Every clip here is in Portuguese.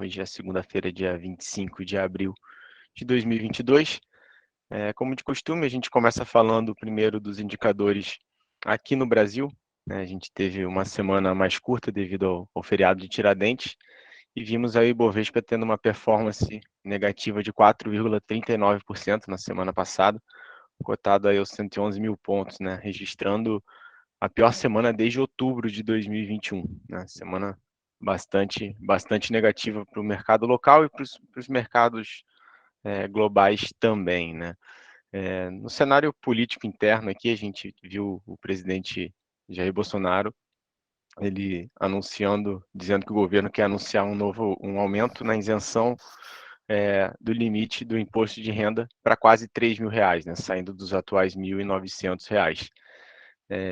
Hoje é segunda-feira, dia 25 de abril de 2022. Como de costume, a gente começa falando primeiro dos indicadores aqui no Brasil, né? A gente teve uma semana mais curta devido ao feriado de Tiradentes e vimos aí o Ibovespa tendo uma performance negativa de 4,39% na semana passada, cotado aí aos 111 mil pontos, né? Registrando a pior semana desde outubro de 2021, né? Semana bastante negativa para o mercado local e para os mercados globais também, né? No cenário político interno aqui, a gente viu o presidente Jair Bolsonaro, ele dizendo que o governo quer anunciar um aumento na isenção do limite do imposto de renda para quase R$ 3.000, né? Saindo dos atuais R$ 1.900.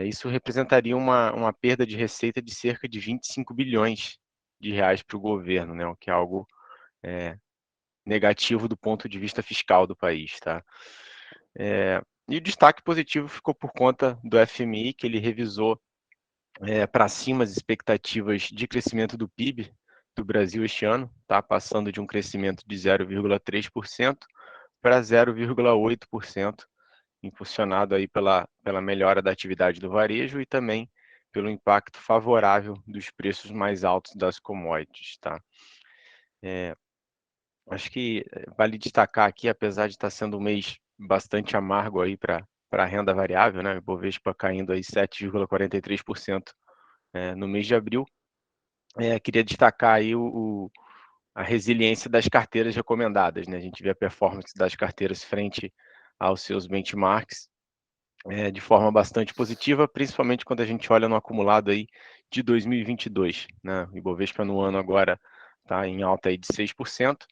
Isso representaria uma perda de receita de cerca de 25 bilhões de reais para o governo, né? O que é algo negativo do ponto de vista fiscal do país, tá? E o destaque positivo ficou por conta do FMI, que ele revisou para cima as expectativas de crescimento do PIB do Brasil este ano, tá? Passando de um crescimento de 0,3% para 0,8%, impulsionado aí pela melhora da atividade do varejo e também pelo impacto favorável dos preços mais altos das commodities, tá? Acho que vale destacar aqui, apesar de estar sendo um mês bastante amargo aí para a renda variável, né? O Ibovespa caindo aí 7,43% no mês de abril. Queria destacar aí a resiliência das carteiras recomendadas, né? A gente vê a performance das carteiras frente aos seus benchmarks de forma bastante positiva, principalmente quando a gente olha no acumulado aí de 2022, né? O Ibovespa no ano agora está em alta aí de 6%,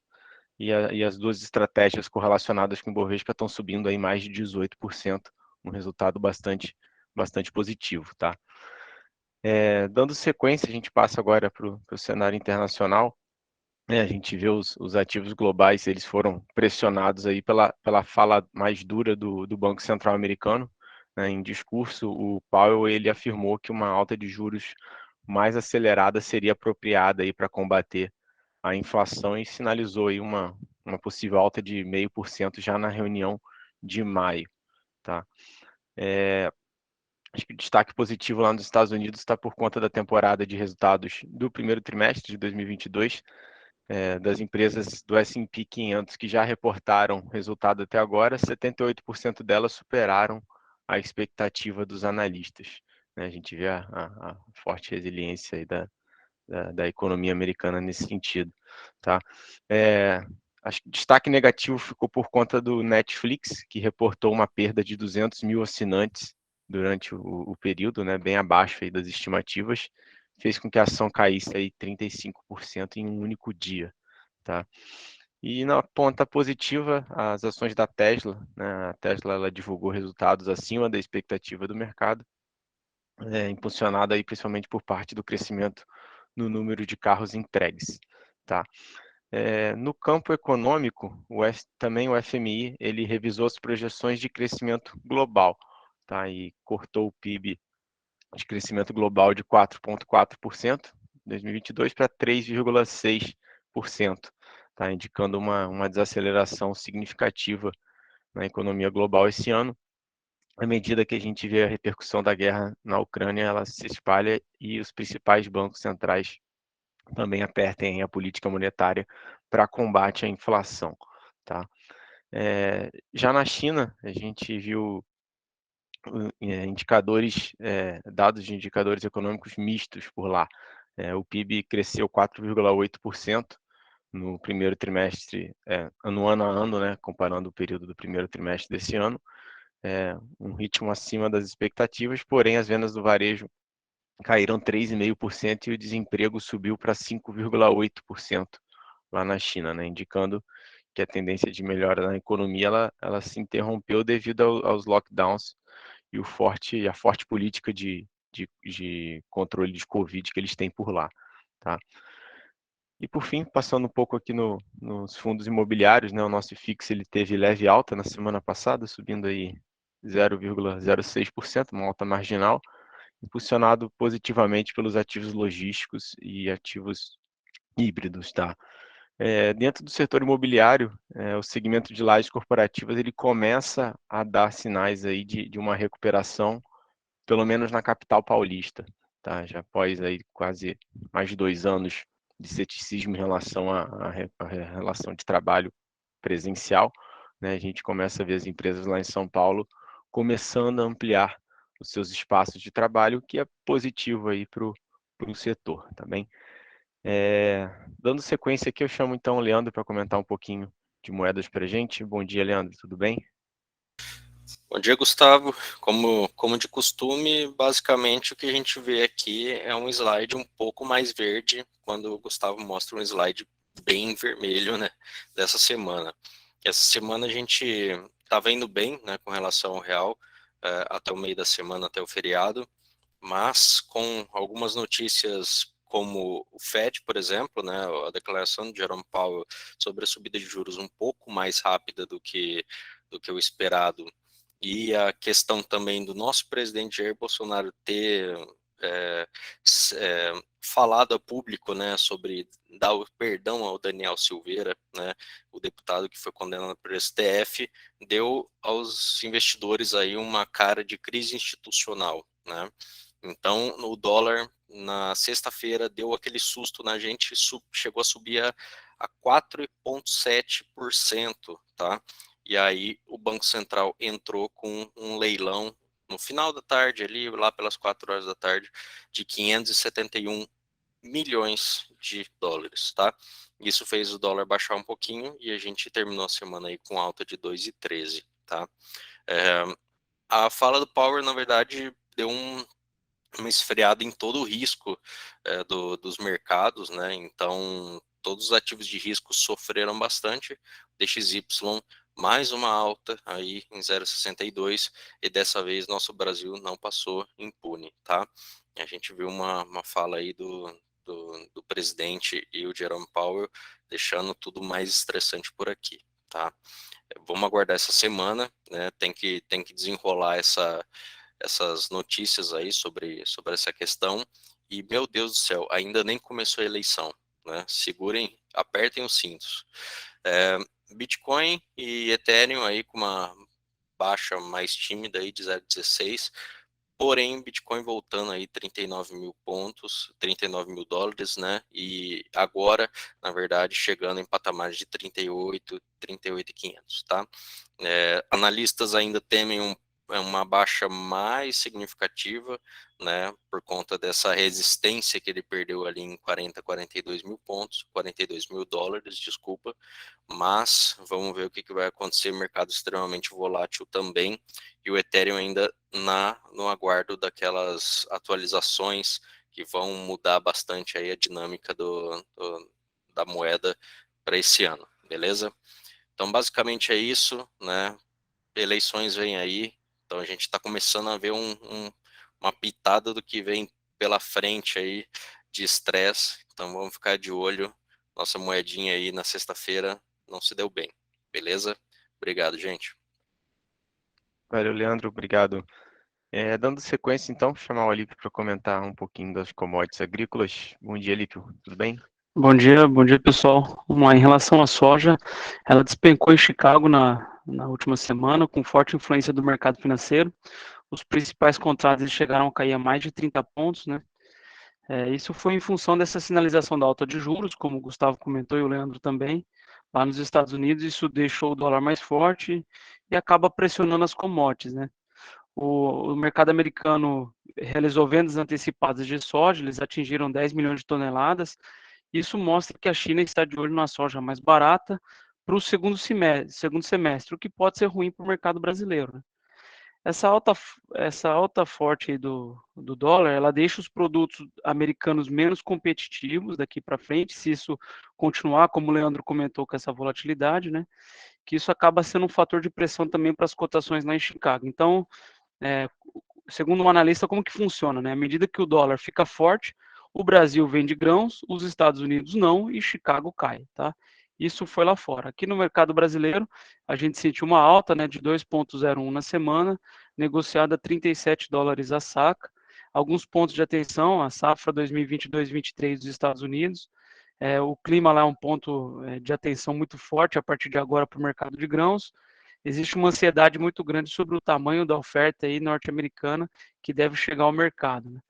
e as duas estratégias correlacionadas com o Ibovespa estão subindo aí mais de 18%, um resultado bastante positivo, tá? Dando sequência, a gente passa agora para o cenário internacional. A gente vê os ativos globais, eles foram pressionados aí pela fala mais dura do Banco Central americano, né? Em discurso, o Powell ele afirmou que uma alta de juros mais acelerada seria apropriada aí para combater a inflação e sinalizou aí uma possível alta de 0,5% já na reunião de maio, tá? Acho que o destaque positivo lá nos Estados Unidos está por conta da temporada de resultados do primeiro trimestre de 2022, das empresas do S&P 500 que já reportaram resultado até agora, 78% delas superaram a expectativa dos analistas, né? A gente vê a forte resiliência aí da economia americana nesse sentido, tá? Acho que o destaque negativo ficou por conta do Netflix, que reportou uma perda de 200 mil assinantes durante o período, né, bem abaixo aí das estimativas, fez com que a ação caísse aí 35% em um único dia, tá? E na ponta positiva, as ações da Tesla, né, a Tesla ela divulgou resultados acima da expectativa do mercado, impulsionada aí principalmente por parte do crescimento no número de carros entregues, tá? No campo econômico, também o FMI ele revisou as projeções de crescimento global, tá? E cortou o PIB de crescimento global de 4,4% em 2022 para 3,6%, tá? Indicando uma desaceleração significativa na economia global esse ano, à medida que a gente vê a repercussão da guerra na Ucrânia, ela se espalha e os principais bancos centrais também apertem a política monetária para combate à inflação, tá? Já na China, a gente viu dados de indicadores econômicos mistos por lá. O PIB cresceu 4,8% no primeiro trimestre, ano a ano, né, comparando o período do primeiro trimestre desse ano, um ritmo acima das expectativas, porém as vendas do varejo caíram 3,5% e o desemprego subiu para 5,8% lá na China, né, indicando que a tendência de melhora na economia ela se interrompeu devido aos lockdowns e a forte política de controle de Covid que eles têm por lá, tá? E por fim, passando um pouco aqui nos fundos imobiliários, né, o nosso FIX ele teve leve alta na semana passada, subindo aí 0,06%, uma alta marginal, impulsionado positivamente pelos ativos logísticos e ativos híbridos, tá? Dentro do setor imobiliário, o segmento de lajes corporativas ele começa a dar sinais aí de uma recuperação, pelo menos na capital paulista, tá? Já após aí quase mais de 2 anos de ceticismo em relação à relação de trabalho presencial, né? A gente começa a ver as empresas lá em São Paulo começando a ampliar os seus espaços de trabalho, o que é positivo aí para o setor, tá bem? Dando sequência aqui, eu chamo então o Leandro para comentar um pouquinho de moedas para a gente. Bom dia, Leandro, tudo bem? Bom dia, Gustavo. Como de costume, basicamente o que a gente vê aqui é um slide um pouco mais verde, quando o Gustavo mostra um slide bem vermelho, né, dessa semana. Essa semana a gente estava indo bem, né, com relação ao real, até o meio da semana, até o feriado, mas com algumas notícias como o Fed, por exemplo, né, a declaração de Jerome Powell sobre a subida de juros um pouco mais rápida do que o esperado, e a questão também do nosso presidente Jair Bolsonaro ter é, falado a público, né, sobre dar o perdão ao Daniel Silveira, né, o deputado que foi condenado pelo STF, deu aos investidores aí uma cara de crise institucional, né? Então, o dólar na sexta-feira deu aquele susto na gente, chegou a subir a 4,7%, tá? E aí o Banco Central entrou com um leilão no final da tarde, ali lá pelas 4 horas da tarde, de 571 milhões de dólares, tá? Isso fez o dólar baixar um pouquinho e a gente terminou a semana aí com alta de 2,13, tá? É, a fala do Power, na verdade, deu uma esfriada em todo o risco dos mercados, né? Então, todos os ativos de risco sofreram bastante. DXY mais uma alta aí em 0,62 e dessa vez nosso Brasil não passou impune, tá? A gente viu uma fala aí do presidente e o Jerome Powell deixando tudo mais estressante por aqui, tá? Vamos aguardar essa semana, né? Tem que desenrolar essas notícias aí sobre essa questão. E, meu Deus do céu, ainda nem começou a eleição, né? Segurem, apertem os cintos. Bitcoin e Ethereum aí com uma baixa mais tímida aí de 0,16, porém Bitcoin voltando aí 39 mil pontos, 39 mil dólares, né? E agora, na verdade, chegando em patamares de 38, 38.500, tá? Analistas ainda temem uma baixa mais significativa, né, por conta dessa resistência que ele perdeu ali em 40, 42 mil pontos, 42 mil dólares, desculpa, mas vamos ver o que vai acontecer, mercado extremamente volátil também, e o Ethereum ainda no aguardo daquelas atualizações que vão mudar bastante aí a dinâmica da moeda para esse ano, beleza? Então, basicamente é isso, né? Eleições vêm aí, então a gente está começando a ver uma pitada do que vem pela frente aí de estresse, então vamos ficar de olho. Nossa moedinha aí na sexta-feira não se deu bem, beleza? Obrigado, gente. Valeu, Leandro, obrigado. Dando sequência, então, chamar o Alípio para comentar um pouquinho das commodities agrícolas. Bom dia, Alípio, tudo bem? Bom dia pessoal. Vamos lá, em relação à soja, ela despencou em Chicago na última semana, com forte influência do mercado financeiro. Os principais contratos chegaram a cair a mais de 30 pontos, né? Isso foi em função dessa sinalização da alta de juros, como o Gustavo comentou e o Leandro também, lá nos Estados Unidos. Isso deixou o dólar mais forte e acaba pressionando as commodities, né? O mercado americano realizou vendas antecipadas de soja, eles atingiram 10 milhões de toneladas. Isso mostra que a China está de olho na soja mais barata para o segundo semestre, o que pode ser ruim para o mercado brasileiro, né? Essa alta forte aí do dólar, ela deixa os produtos americanos menos competitivos daqui para frente, se isso continuar, como o Leandro comentou, com essa volatilidade, né? Que isso acaba sendo um fator de pressão também para as cotações lá em Chicago. Então, é, segundo um analista, como que funciona, né? À medida que o dólar fica forte, o Brasil vende grãos, os Estados Unidos não e Chicago cai, tá? Isso foi lá fora. Aqui no mercado brasileiro, a gente sentiu uma alta, né, de 2,01 na semana, negociada a 37 dólares a saca. Alguns pontos de atenção, a safra 2022-23 dos Estados Unidos, O clima lá é um ponto de atenção muito forte a partir de agora para o mercado de grãos. Existe uma ansiedade muito grande sobre o tamanho da oferta aí norte-americana que deve chegar ao mercado, né?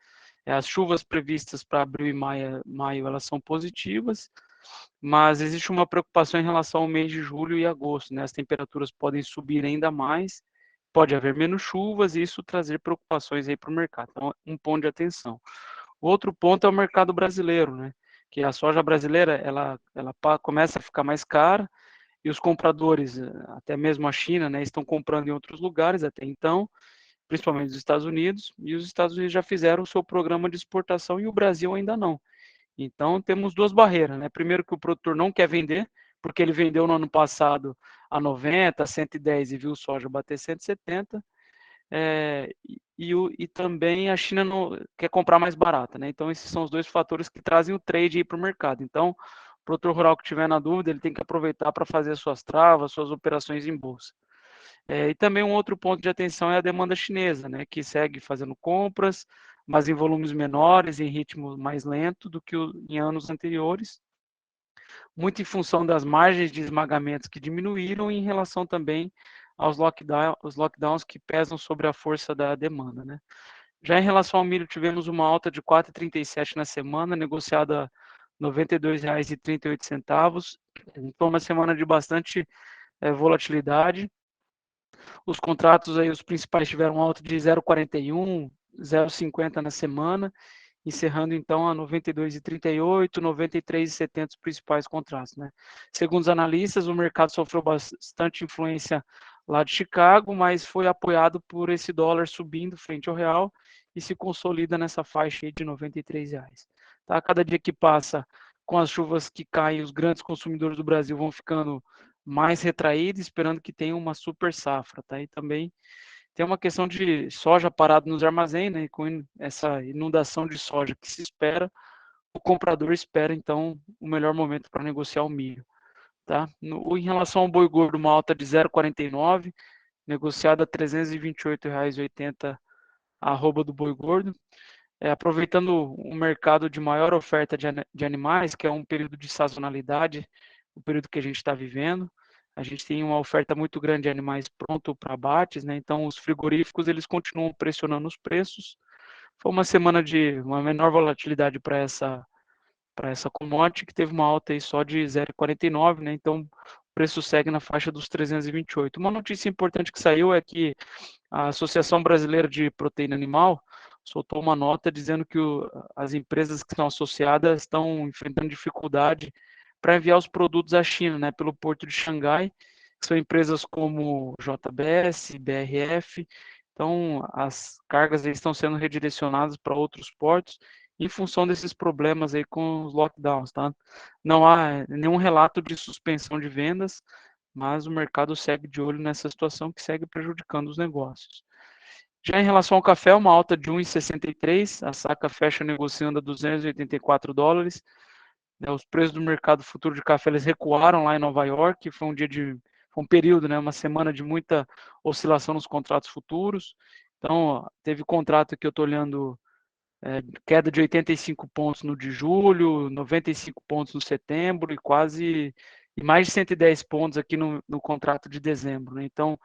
As chuvas previstas para abril e maio, elas são positivas, mas existe uma preocupação em relação ao mês de julho e agosto, né? As temperaturas podem subir ainda mais, pode haver menos chuvas e isso trazer preocupações aí para o mercado. Então, um ponto de atenção. Outro ponto é o mercado brasileiro, né? Que a soja brasileira, ela começa a ficar mais cara e os compradores, até mesmo a China, né, estão comprando em outros lugares até então, principalmente dos Estados Unidos, e os Estados Unidos já fizeram o seu programa de exportação e o Brasil ainda não. Então, temos duas barreiras, né? Primeiro que o produtor não quer vender, porque ele vendeu no ano passado a 90, a 110 e viu soja bater 170, e também a China não quer comprar mais barata, né? Então, esses são os dois fatores que trazem o trade para o mercado. Então, o produtor rural que tiver na dúvida, ele tem que aproveitar para fazer as suas travas, suas operações em bolsa. E também um outro ponto de atenção é a demanda chinesa, né? Que segue fazendo compras, mas em volumes menores, em ritmo mais lento do que em anos anteriores, muito em função das margens de esmagamentos que diminuíram e em relação também aos lockdowns que pesam sobre a força da demanda, né? Já em relação ao milho, tivemos uma alta de 4,37 na semana, negociada R$ 92,38. Foi uma semana de bastante volatilidade. Os contratos aí, os principais tiveram alta de 0,41, 0,50 na semana, encerrando então a 92,38, 93,70 os principais contratos, né? Segundo os analistas, o mercado sofreu bastante influência lá de Chicago, mas foi apoiado por esse dólar subindo frente ao real e se consolida nessa faixa aí de R$ 93. Tá? Cada dia que passa, com as chuvas que caem, os grandes consumidores do Brasil vão ficando mais retraídos, esperando que tenha uma super safra, tá? E também tem uma questão de soja parada nos armazéns, né? Com essa inundação de soja que se espera, o comprador espera, então, o melhor momento para negociar o milho, tá? Em relação ao boi gordo, uma alta de 0,49, negociada a R$ 328,80 a arroba do boi gordo. Aproveitando um mercado de maior oferta de animais, que é um período de sazonalidade, o período que a gente está vivendo, a gente tem uma oferta muito grande de animais pronto para abates, né? Então os frigoríficos eles continuam pressionando os preços. Foi uma semana de uma menor volatilidade para essa commodity, que teve uma alta aí só de 0,49, né? Então o preço segue na faixa dos 328. Uma notícia importante que saiu é que a Associação Brasileira de Proteína Animal soltou uma nota dizendo que as empresas que são associadas estão enfrentando dificuldade para enviar os produtos à China, né, pelo Porto de Xangai, que são empresas como JBS, BRF. Então, as cargas aí estão sendo redirecionadas para outros portos em função desses problemas aí com os lockdowns, tá? Não há nenhum relato de suspensão de vendas, mas o mercado segue de olho nessa situação que segue prejudicando os negócios. Já em relação ao café, uma alta de 1,63, a saca fecha negociando a $284. Os preços do mercado futuro de café eles recuaram lá em Nova York, foi um período, né, uma semana de muita oscilação nos contratos futuros. Então, teve contrato que eu estou olhando queda de 85 pontos no de julho, 95 pontos no setembro e mais de 110 pontos aqui no contrato de dezembro, né? Então,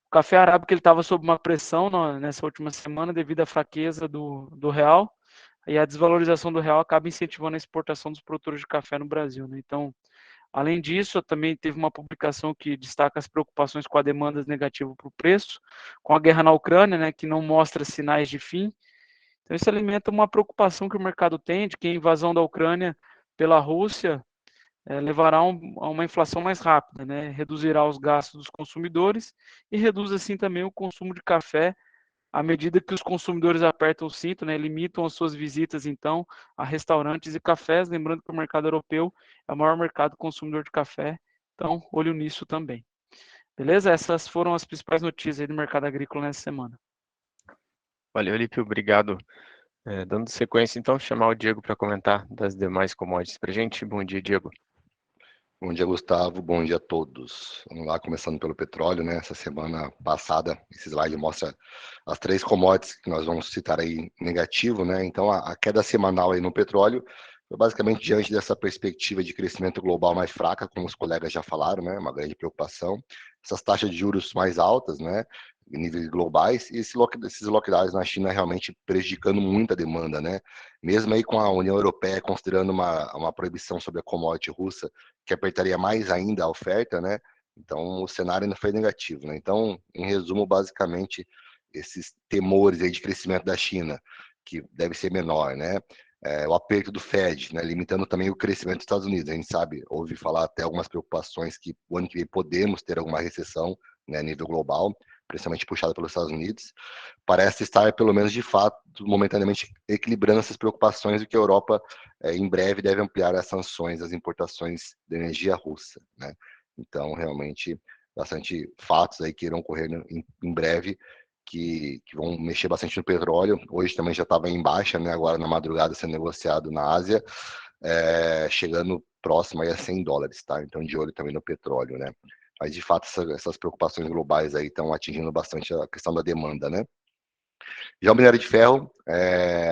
o café arábica ele estava sob uma pressão nessa última semana devido à fraqueza do real, e a desvalorização do real acaba incentivando a exportação dos produtores de café no Brasil, né? Então, além disso, também teve uma publicação que destaca as preocupações com a demanda negativa para o preço, com a guerra na Ucrânia, né, que não mostra sinais de fim. Então, isso alimenta uma preocupação que o mercado tem de que a invasão da Ucrânia pela Rússia levará a uma inflação mais rápida, né? Reduzirá os gastos dos consumidores e reduz assim também o consumo de café à medida que os consumidores apertam o cinto, né? Limitam as suas visitas então a restaurantes e cafés, lembrando que o mercado europeu é o maior mercado consumidor de café, então olho nisso também. Beleza? Essas foram as principais notícias aí do mercado agrícola nessa semana. Valeu, Lipe, obrigado. Dando sequência, então, chamar o Diego para comentar das demais commodities para a gente. Bom dia, Diego. Bom dia, Gustavo. Bom dia a todos. Vamos lá, começando pelo petróleo, né? Essa semana passada, esse slide mostra as 3 commodities que nós vamos citar aí negativo, né? Então, a queda semanal aí no petróleo Foi basicamente diante dessa perspectiva de crescimento global mais fraca, como os colegas já falaram, né, uma grande preocupação, essas taxas de juros mais altas, né, em níveis globais, e esses lockdowns na China realmente prejudicando muito a demanda, né, mesmo aí com a União Europeia considerando uma proibição sobre a commodity russa, que apertaria mais ainda a oferta, né, então o cenário ainda foi negativo, né, então, em resumo, basicamente, esses temores aí de crescimento da China, que deve ser menor, né, o aperto do Fed, né, limitando também o crescimento dos Estados Unidos. A gente sabe, ouve falar até algumas preocupações que o ano que vem podemos ter alguma recessão, né, a nível global, principalmente puxada pelos Estados Unidos. Parece estar, pelo menos de fato, momentaneamente equilibrando essas preocupações e que a Europa, em breve, deve ampliar as sanções às importações de energia russa, né? Então, realmente, bastante fatos aí que irão ocorrer em breve, que vão mexer bastante no petróleo. Hoje também já estava em baixa, né? Agora na madrugada sendo negociado na Ásia, chegando próximo aí a $100, tá? Então de olho também no petróleo, né? Mas de fato essas preocupações globais aí estão atingindo bastante a questão da demanda, né? Já o minério de ferro,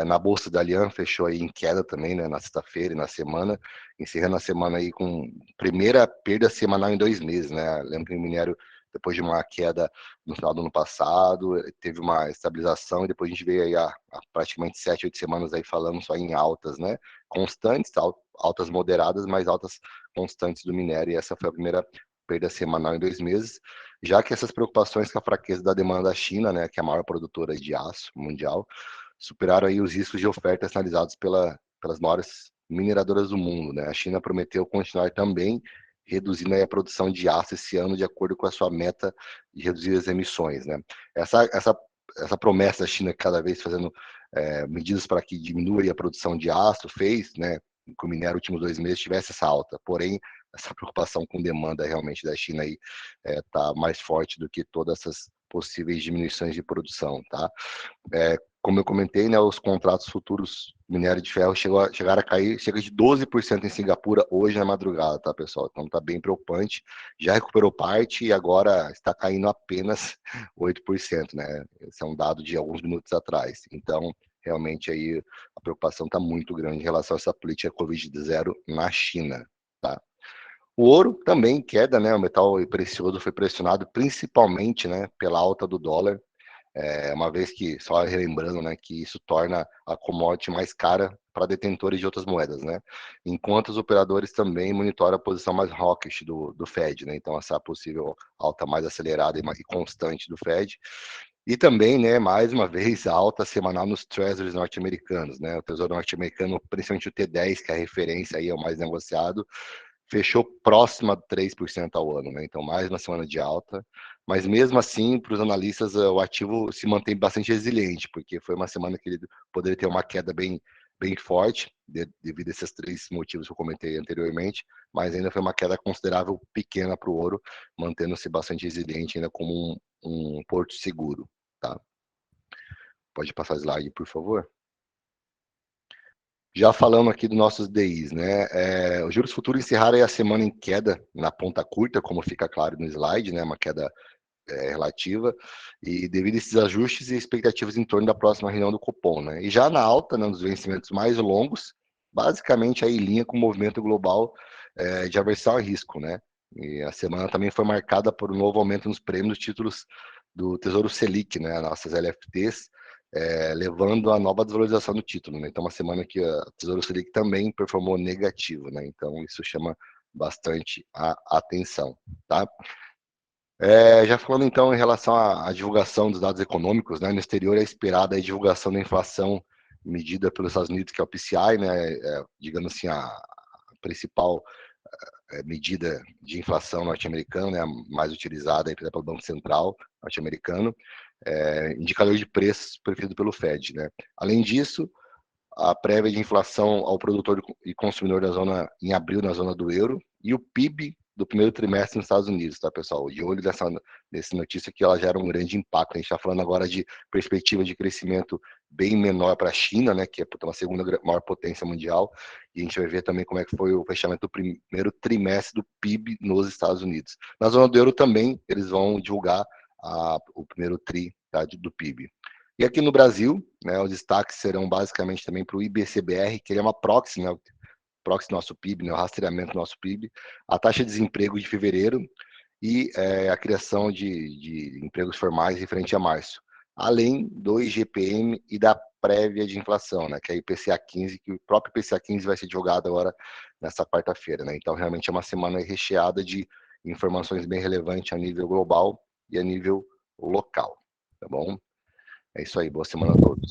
na bolsa da Lian fechou aí em queda também, né, na sexta-feira e na semana, encerrando a semana aí com primeira perda semanal em 2 meses, né? Lembro que o minério, depois de uma queda no final do ano passado, teve uma estabilização e depois a gente veio aí há praticamente 7, 8 semanas aí falando só em altas, né? Constantes, altas moderadas, mas altas constantes do minério, e essa foi a primeira perda semanal em 2 meses, já que essas preocupações com a fraqueza da demanda da China, né, que é a maior produtora de aço mundial, superaram aí os riscos de oferta sinalizados pelas maiores mineradoras do mundo, né? A China prometeu continuar também reduzindo aí a produção de aço esse ano de acordo com a sua meta de reduzir as emissões, né? Essa promessa da China cada vez fazendo medidas para que diminua a produção de aço fez, né, que o minério nos últimos 2 meses tivesse essa alta, porém essa preocupação com demanda realmente da China aí tá mais forte do que todas essas possíveis diminuições de produção, tá? Como eu comentei, né, os contratos futuros minério de ferro chegaram a cair cerca de 12% em Singapura hoje na madrugada, tá, pessoal? Então tá bem preocupante. Já recuperou parte e agora está caindo apenas 8%, né? Esse é um dado de alguns minutos atrás. Então, realmente aí a preocupação está muito grande em relação a essa política Covid-0 na China, tá? O ouro também em queda, né? O metal precioso foi pressionado principalmente, né, pela alta do dólar, uma vez que, só relembrando, né, que isso torna a commodity mais cara para detentores de outras moedas, né? Enquanto os operadores também monitoram a posição mais hawkish do Fed, né? Então essa possível alta mais acelerada e constante do Fed. E também, né, mais uma vez, a alta semanal nos treasuries norte-americanos, né? O Tesouro norte-americano, principalmente o T10, que é a referência aí, é o mais negociado, fechou próxima de 3% ao ano, né? Então, mais uma semana de alta. Mas mesmo assim, para os analistas, o ativo se mantém bastante resiliente, porque foi uma semana que ele poderia ter uma queda bem forte, devido a esses 3 motivos que eu comentei anteriormente, mas ainda foi uma queda considerável pequena para o ouro, mantendo-se bastante resiliente ainda como um porto seguro, tá? Pode passar slide, por favor. Já falando aqui dos nossos DIs, né? Os juros futuros encerraram a semana em queda na ponta curta, como fica claro no slide, né? Uma queda relativa, e devido a esses ajustes e expectativas em torno da próxima reunião do Copom, né? E já na alta, né, nos vencimentos mais longos, basicamente aí em linha com o movimento global de aversão a risco, né? E a semana também foi marcada por um novo aumento nos prêmios dos títulos do Tesouro Selic, né? Nossas LFTs, levando a nova desvalorização do título, né? Então, uma semana que a Tesouro Selic também performou negativo, né? Então, isso chama bastante a atenção, tá? Já falando então em relação à divulgação dos dados econômicos, né? No exterior é esperada a divulgação da inflação medida pelos Estados Unidos, que é o PCI, né? Digamos assim, a principal medida de inflação norte-americana, né, a mais utilizada aí, pelo Banco Central norte-americano, indicador de preços preferido pelo Fed, né? Além disso, a prévia de inflação ao produtor e consumidor da zona em abril na zona do euro e o PIB do primeiro trimestre nos Estados Unidos, tá, pessoal? De olho nessa notícia que ela gera um grande impacto. A gente está falando agora de perspectiva de crescimento bem menor para a China, né, que é a segunda maior potência mundial, e a gente vai ver também como é que foi o fechamento do primeiro trimestre do PIB nos Estados Unidos. Na zona do euro também, eles vão divulgar o primeiro tri, tá, do PIB. E aqui no Brasil, né, os destaques serão basicamente também para o IBCBR, que ele é uma proxy, né, proxy do nosso PIB, né, o rastreamento do nosso PIB, a taxa de desemprego de fevereiro e a criação de empregos formais referente a março, além do IGPM e da prévia de inflação, né, que é a IPCA 15, que o próprio IPCA 15 vai ser divulgado agora nessa quarta-feira, né? Então, realmente é uma semana recheada de informações bem relevantes a nível global e a nível local, tá bom? É isso aí, boa semana a todos.